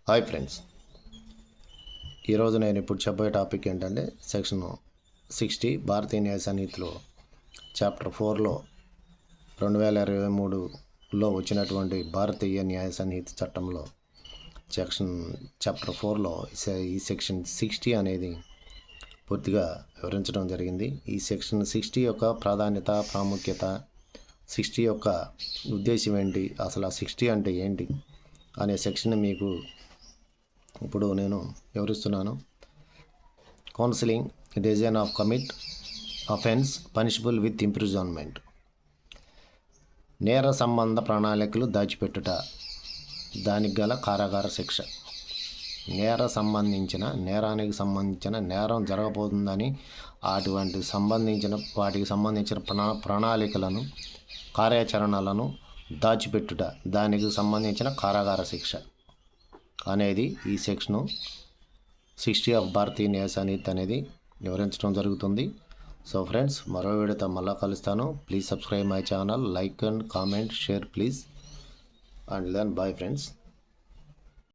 Hi friends, ఈరోజు నేను ఇప్పుడు చెప్పే టాపిక్ ఏంటంటే సెక్షన్ 60 భారతీయ న్యాయ సన్నిధిలో చాప్టర్ 4లో 2023లో వచ్చినటువంటి భారతీయ న్యాయ సన్నిధి చట్టంలో చాప్టర్ 4లో ఈ సెక్షన్ 60 అనేది పూర్తిగా వివరించడం జరిగింది. ఈ సెక్షన్ 60 యొక్క ప్రాధాన్యత, ప్రాముఖ్యత, 60 యొక్క ఉద్దేశం ఏంటి, అసలు ఆ 60 అంటే ఏంటి అనే సెక్షన్ మీకు ఇప్పుడు నేను వివరిస్తున్నాను. Counselling design of commit offence punishable with imprisonment. నేర సంబంధ ప్రణాళికలు దాచిపెట్టుట, దానికి గల కారాగార శిక్ష. నేరానికి సంబంధించిన నేరం జరగబోతుందని వాటికి సంబంధించిన ప్రణాళికలను, కార్యాచరణలను దాచిపెట్టుట, దానికి సంబంధించిన కారాగార శిక్ష అనేది ఈ సెక్షను 60 ఆఫ్ భారతీయ న్యాయ సన్నిధి అనేది వివరించడం జరుగుతుంది. సో ఫ్రెండ్స్, మరో వీడియోతో మళ్ళీ కలుస్తాను. Please subscribe my channel, like and comment, share please, and then bye friends.